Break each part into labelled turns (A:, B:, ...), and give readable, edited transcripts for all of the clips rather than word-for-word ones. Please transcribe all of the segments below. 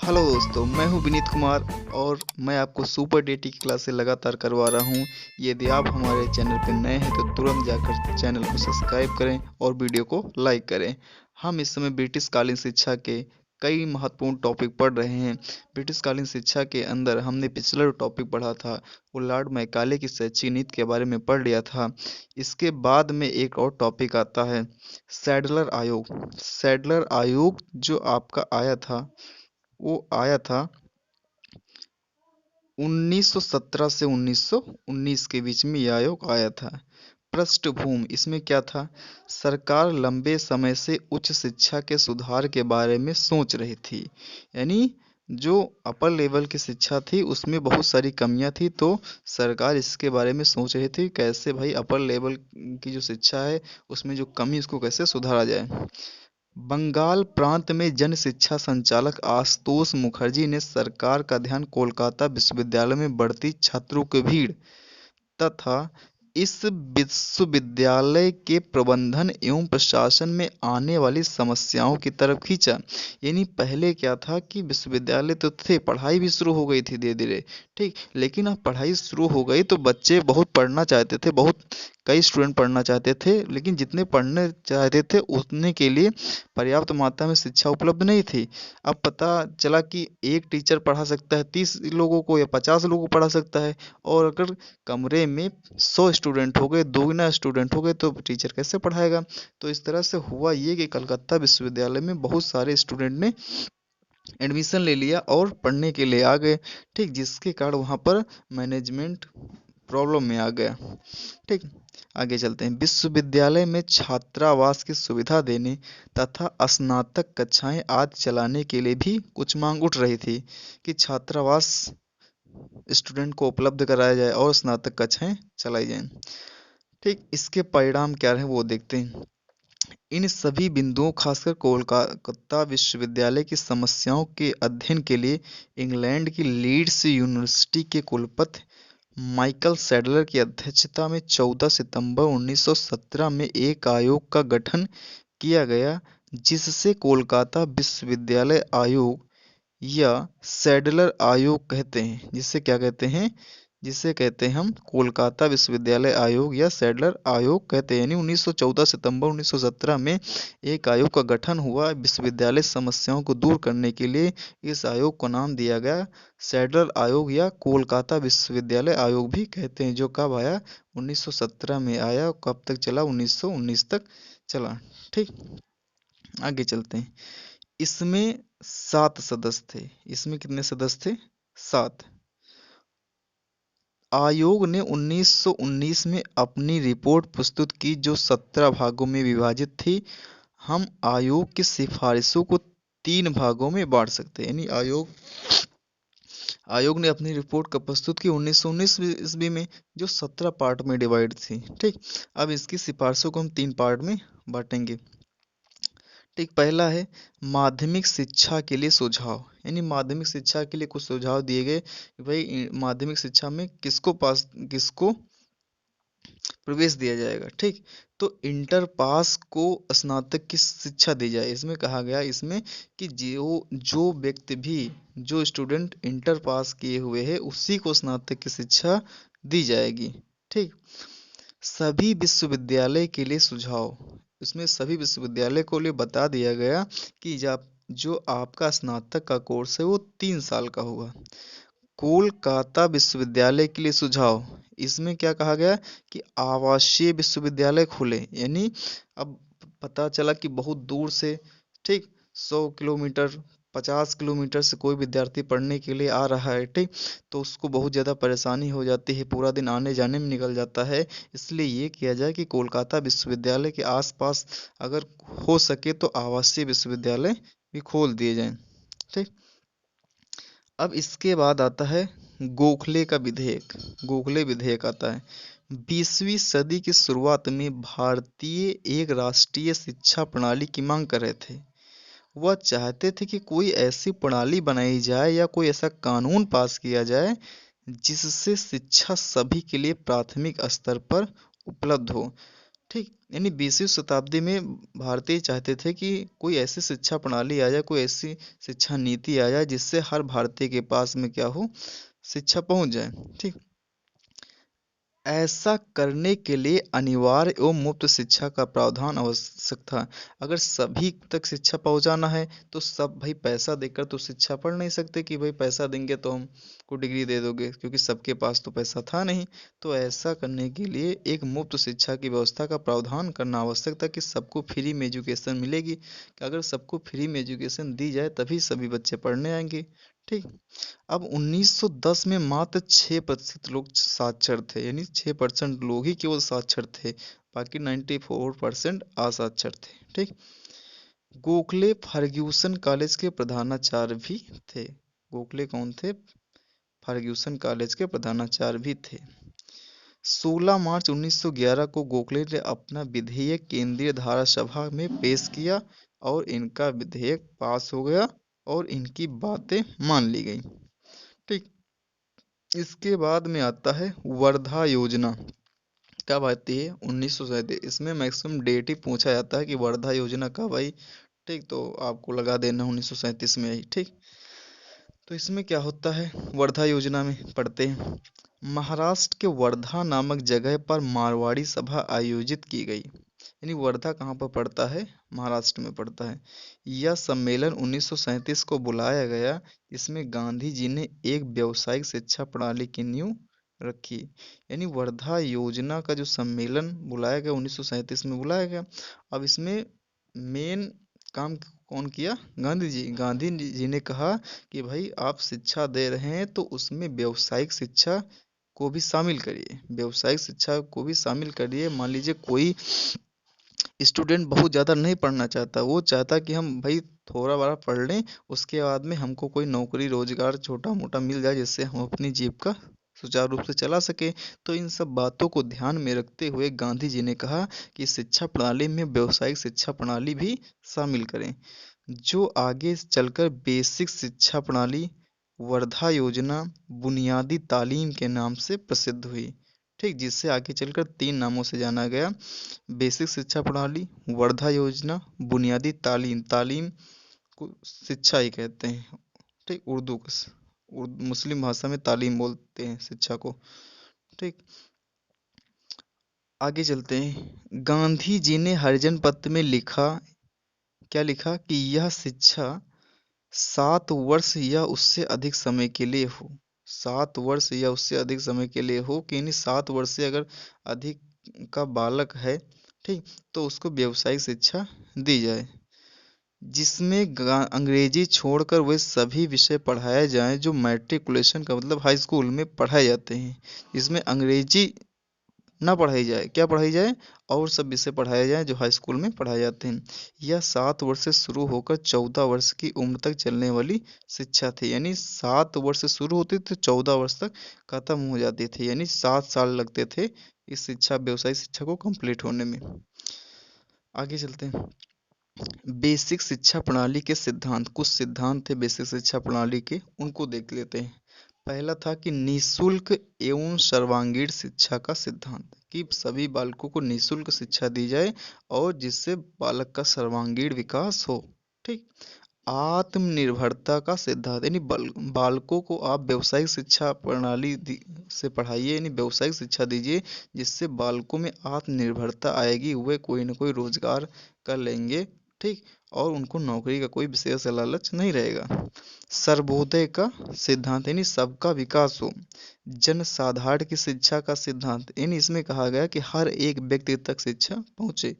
A: Hello दोस्तों, मैं हूं विनीत कुमार और मैं आपको सुपर डेटी की क्लासेस लगातार करवा रहा हूं। यदि आप हमारे चैनल पर नए हैं तो तुरंत जाकर चैनल को सब्सक्राइब करें और वीडियो को लाइक करें। हम इस समय ब्रिटिश कालीन शिक्षा के कई महत्वपूर्ण टॉपिक पढ़ रहे हैं। ब्रिटिश कालीन शिक्षा के अंदर हमने पिछला जो टॉपिक पढ़ा था वो लॉर्ड मैकाले की शैक्षिक नीति के बारे में पढ़ लिया था। इसके बाद में एक और टॉपिक आता है सैडलर आयोग। सैडलर आयोग जो आपका आया था वो आया था 1917 से 1919 के बीच में यह आयोग आया था। पृष्ठभूमि इसमें क्या था? सरकार लंबे समय से उच्च शिक्षा के सुधार के बारे में सोच रही थी। यानी जो अपर लेवल की शिक्षा थी उसमें बहुत सारी कमियां थी, तो सरकार इसके बारे में सोच रही थी कैसे भाई अपर लेवल की जो शिक्षा है उसमें जो कमी उसको कैसे सुधारा जाए। बंगाल प्रांत में जन शिक्षा संचालक आशुतोष मुखर्जी ने सरकार का ध्यान कोलकाता विश्वविद्यालय में बढ़ती छात्रों की भीड़ तथा इस विश्वविद्यालय के प्रबंधन एवं प्रशासन में आने वाली समस्याओं की तरफ खींचा। यानी पहले क्या था कि विश्वविद्यालय तो थे, पढ़ाई भी शुरू हो गई थी धीरे धीरे, ठीक, लेकिन अब पढ़ाई शुरू हो गई तो बच्चे बहुत पढ़ना चाहते थे, बहुत कई स्टूडेंट पढ़ना चाहते थे, लेकिन जितने पढ़ने चाहते थे उतने के लिए पर्याप्त मात्रा में शिक्षा उपलब्ध नहीं थी। अब पता चला कि एक टीचर पढ़ा सकता है 30 लोगों को या 50 लोगों को पढ़ा सकता है, और अगर कमरे में 100 स्टूडेंट हो गए, दुगना स्टूडेंट हो गए, तो टीचर कैसे पढ़ाएगा? तो इस तरह से हुआ ये कि कलकत्ता विश्वविद्यालय में बहुत सारे स्टूडेंट ने एडमिशन ले लिया और पढ़ने के लिए आ गए, ठीक, जिसके कारण वहाँ पर मैनेजमेंट प्रॉब्लम में आ गया। ठीक, आगे चलते हैं। विश्वविद्यालय में छात्रावास की सुविधा देने तथा स्नातक कक्षाएं आदि चलाने के लिए भी कुछ मांग उठ रही थी कि छात्रावास स्टूडेंट को उपलब्ध कराया जाए और स्नातक कक्षाएं चलाई जाएं। ठीक, इसके परिणाम क्या रहे वो देखते हैं। इन सभी बिंदुओं, खासकर कोलकाता विश्वविद्यालय की समस्याओं के अध्ययन के लिए इंग्लैंड की लीड्स यूनिवर्सिटी के कुलपति माइकल सैडलर की अध्यक्षता में 14 सितंबर 1917 में एक आयोग का गठन किया गया, जिससे कोलकाता विश्वविद्यालय आयोग या सैडलर आयोग कहते हैं। जिसे क्या कहते हैं? जिसे कहते हैं हम कोलकाता विश्वविद्यालय आयोग या सैडलर आयोग कहते हैं। यानी 1914 सितंबर 1917 में एक आयोग का गठन हुआ विश्वविद्यालय समस्याओं को दूर करने के लिए। इस आयोग को नाम दिया गया सैडलर आयोग या कोलकाता विश्वविद्यालय आयोग भी कहते हैं, जो कब आया? 1917 में आया। कब तक चला? 1919 तक चला। ठीक, आगे चलते हैं। इसमें 7 सदस्य थे। इसमें कितने सदस्य थे? 7। आयोग ने 1919 में अपनी रिपोर्ट प्रस्तुत की, जो 17 भागों में विभाजित थी। हम आयोग की सिफारिशों को 3 भागों में बांट सकते हैं। यानी आयोग ने अपनी रिपोर्ट कब प्रस्तुत की? 1919 ईस्वी में, जो 17 पार्ट में डिवाइड थी। ठीक, अब इसकी सिफारिशों को हम 3 पार्ट में बांटेंगे। ठीक, पहला है माध्यमिक शिक्षा के लिए सुझाव। यानी माध्यमिक शिक्षा के लिए कुछ सुझाव दिए गए कि भाई माध्यमिक शिक्षा में किसको प्रवेश दिया जाएगा। ठीक, तो इंटर पास को स्नातक की शिक्षा दी जाए। इसमें कहा गया इसमें कि जो जो व्यक्ति भी जो स्टूडेंट इंटर पास किए हुए हैं उसी को स्नातक की शिक्षा दी जाएगी। ठीक, सभी विश्वविद्यालय के लिए सुझाव। इसमें सभी विश्वविद्यालय को लिए बता दिया गया कि जब जो आपका स्नातक का कोर्स है वो 3 साल का होगा। कोलकाता विश्वविद्यालय के लिए सुझाव। इसमें क्या कहा गया कि आवासीय विश्वविद्यालय खुले। यानी अब पता चला कि बहुत दूर से, ठीक, 100 किलोमीटर 50 किलोमीटर से कोई विद्यार्थी पढ़ने के लिए आ रहा है, ठीक, तो उसको बहुत ज़्यादा परेशानी हो जाती है, पूरा दिन आने जाने में निकल जाता है। इसलिए ये किया जाए कि कोलकाता विश्वविद्यालय के आसपास अगर हो सके तो आवासीय विश्वविद्यालय भी खोल दिए जाएं। ठीक, अब इसके बाद आता है गोखले का विधेयक। गोखले विधेयक आता है। 20वीं सदी की शुरुआत में भारतीय एक राष्ट्रीय शिक्षा प्रणाली की मांग कर रहे थे। वह चाहते थे कि कोई ऐसी प्रणाली बनाई जाए या कोई ऐसा कानून पास किया जाए जिससे शिक्षा सभी के लिए प्राथमिक स्तर पर उपलब्ध हो। ठीक, यानी 20वीं शताब्दी में भारतीय चाहते थे कि कोई ऐसी शिक्षा प्रणाली आ जाए, कोई ऐसी शिक्षा नीति आ जाए जिससे हर भारतीय के पास में क्या हो, शिक्षा पहुंच जाए। ठीक। ऐसा करने के लिए अनिवार्य एवं मुफ्त शिक्षा का प्रावधान आवश्यक था। अगर सभी तक शिक्षा पहुंचाना है तो सब भाई पैसा देकर तो शिक्षा पढ़ नहीं सकते कि भाई पैसा देंगे तो हमको डिग्री दे दोगे, क्योंकि सबके पास तो पैसा था नहीं। तो ऐसा करने के लिए एक मुफ्त शिक्षा की व्यवस्था का प्रावधान करना आवश्यक था कि सबको फ्री में एजुकेशन मिलेगी, कि अगर सबको फ्री में एजुकेशन दी जाए तभी सभी बच्चे पढ़ने आएंगे। ठीक। अब 1910 में मात्र 6% लोग साक्षर थे, यानी 6% लोग ही केवल साक्षर थे, बाकी 94% असाक्षर थे। ठीक। गोखले फर्ग्यूसन कॉलेज के प्रधानाचार्य भी थे। गोखले कौन थे? फर्ग्यूसन कॉलेज के प्रधानाचार्य भी थे। 16 मार्च 1911 को गोखले ने अपना विधेयक केंद्रीय धारा सभा में पेश किया और इनका विधेयक पास हो गया और इनकी बातें मान ली गई। ठीक। इसके बाद में आता है वर्धा योजना। कब आती है? 1937। इसमें मैक्सिमम डेट ही पूछा जाता है कि वर्धा योजना कब आई। ठीक, तो आपको लगा देना 1937 में आई। ठीक। तो इसमें क्या होता है, वर्धा योजना में पढ़ते हैं, महाराष्ट्र के वर्धा नामक जगह पर मारवाड़ी सभा आयोजित की गई। यानी वर्धा कहाँ पर पड़ता है? महाराष्ट्र में पड़ता है। यह सम्मेलन 1937 को बुलाया गया। इसमें गांधी जी ने एक व्यावसायिक शिक्षा प्रणाली की नींव रखी। यानी वर्धा योजना का जो सम्मेलन बुलाया गया 1937 में बुलाया गया। अब इसमें मेन काम कौन किया? गांधी जी। गांधी जी ने कहा कि भाई आप शिक्षा दे रहे हैं तो उसमें व्यावसायिक शिक्षा को भी शामिल करिए, व्यावसायिक शिक्षा को भी शामिल करिए। मान लीजिए कोई स्टूडेंट बहुत ज़्यादा नहीं पढ़ना चाहता, वो चाहता कि हम भाई थोड़ा बड़ा पढ़ लें, उसके बाद में हमको कोई नौकरी रोजगार छोटा मोटा मिल जाए जिससे हम अपनी जीविका सुचारू रूप से चला सके। तो इन सब बातों को ध्यान में रखते हुए गांधी जी ने कहा कि शिक्षा प्रणाली में व्यावसायिक शिक्षा प्रणाली भी शामिल करें, जो आगे चलकर बेसिक शिक्षा प्रणाली, वर्धा योजना, बुनियादी तालीम के नाम से प्रसिद्ध हुई। ठीक, जिससे आगे चलकर 3 नामों से जाना गया: बेसिक शिक्षा प्रणाली, वर्धा योजना, बुनियादी तालीम। तालीम को शिक्षा ही कहते हैं। ठीक, मुस्लिम भाषा में तालीम बोलते हैं शिक्षा को। ठीक। आगे चलते हैं। गांधी जी ने हरिजन पत्र में लिखा, क्या लिखा? कि यह शिक्षा 7 वर्ष या उससे अधिक समय के लिए हो। 7 वर्ष या उससे अधिक समय के लिए हो, कि यानी 7 वर्ष से अगर अधिक का बालक है, ठीक, तो उसको व्यावसायिक शिक्षा दी जाए, जिसमें अंग्रेजी छोड़कर वे सभी विषय पढ़ाए जाएं जो मैट्रिकुलेशन का मतलब हाई स्कूल में पढ़ाए जाते हैं। इसमें अंग्रेजी ना पढ़ाई जाए, क्या पढ़ाई जाए? और सब विषय पढ़ाए जाएं जो हाई स्कूल में पढ़ाए जाते हैं। यह 7 वर्ष से शुरू होकर 14 वर्ष की उम्र तक चलने वाली शिक्षा थी। यानी 7 वर्ष से शुरू होती थी, 14 वर्ष तक खत्म हो जाती थी, यानी 7 साल लगते थे इस शिक्षा, व्यवसायिक शिक्षा को कंप्लीट होने में। आगे चलते हैं। बेसिक शिक्षा प्रणाली के सिद्धांत। कुछ सिद्धांत थे बेसिक शिक्षा प्रणाली के, उनको देख लेते हैं। पहला था कि निशुल्क एवं सर्वांगीण शिक्षा का सिद्धांत, कि सभी बालकों को निशुल्क शिक्षा दी जाए और जिससे बालक का सर्वांगीण विकास हो। ठीक। आत्मनिर्भरता का सिद्धांत, यानी बालकों को आप व्यवसायिक शिक्षा प्रणाली से पढ़ाइए, यानी व्यवसायिक शिक्षा दीजिए जिससे बालकों में आत्मनिर्भरता आएगी, वे कोई ना कोई रोजगार कर लेंगे। ठीक। और उनको नौकरी का कोई विशेष लालच नहीं रहेगा। सर्वोदय का सिद्धांत, यानी सबका विकास हो। जनसाधारण की शिक्षा का सिद्धांत, यानी इसमें कहा गया कि हर एक व्यक्ति तक शिक्षा पहुंचे।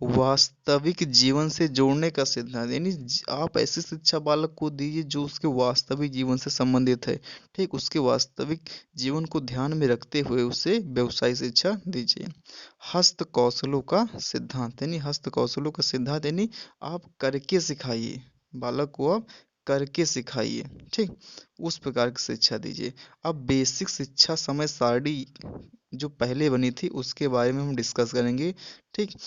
A: वास्तविक जीवन से जोड़ने का सिद्धांत, यानी आप ऐसी शिक्षा बालक को दीजिए जो उसके वास्तविक जीवन से संबंधित है। ठीक, उसके वास्तविक जीवन को ध्यान में रखते हुए उसे व्यवसायिक शिक्षा दीजिए। हस्त कौशलों का सिद्धांत, यानी हस्त कौशलों का सिद्धांत, यानी आप करके सिखाइए, बालक को आप करके सिखाइए। ठीक, उस प्रकार की शिक्षा दीजिए। अब बेसिक शिक्षा समय सारणी जो पहले बनी थी उसके बारे में हम डिस्कस करेंगे। ठीक,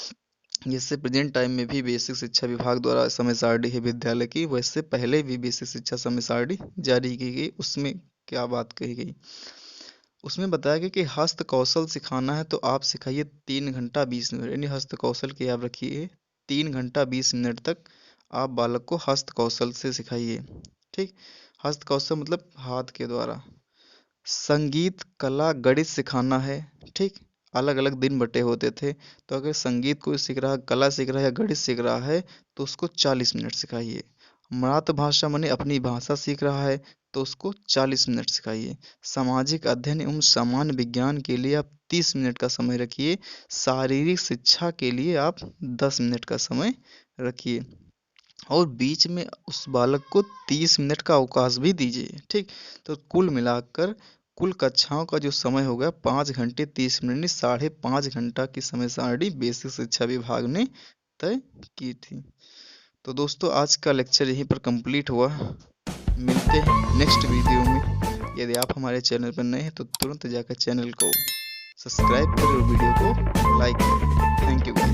A: जिससे प्रेजेंट टाइम में भी बेसिक शिक्षा विभाग द्वारा समय सारणी है विद्यालय की, वैसे पहले भी बेसिक शिक्षा समय सारणी जारी की गई, उसमें क्या बात कही गई। उसमें बताया गया कि हस्त कौशल सिखाना है तो आप सिखाइए 3 घंटा 20 मिनट, यानी हस्त कौशल की आप रखिए 3 घंटा 20 मिनट तक आप बालक को हस्त कौशल से सिखाइए। ठीक। हस्त कौशल मतलब हाथ के द्वारा। संगीत कला गणित सिखाना है। ठीक। अलग अलग दिन बटे होते थे, तो अगर संगीत कोई सीख रहा, कला सीख रहा है या गणित सीख रहा है तो उसको 40 मिनट सिखाइए। मातृभाषा माने अपनी भाषा सीख रहा है तो उसको 40 मिनट सिखाइए। सामाजिक अध्ययन एवं सामान्य विज्ञान के लिए आप 30 मिनट का समय रखिए। शारीरिक शिक्षा के लिए आप 10 मिनट का समय रखिए, और बीच में उस बालक को 30 मिनट का अवकाश भी दीजिए। ठीक। तो कुल मिलाकर कुल कक्षाओं का जो समय हो गया 5 घंटे 30 मिनट, यानी 5.5 घंटा की समय सारणी बेसिक शिक्षा विभाग ने तय की थी। तो दोस्तों आज का लेक्चर यहीं पर कंप्लीट हुआ। मिलते हैं नेक्स्ट वीडियो में। यदि आप हमारे चैनल पर नए हैं तो तुरंत जाकर चैनल को सब्सक्राइब करें और वीडियो को लाइक करें। Thank you.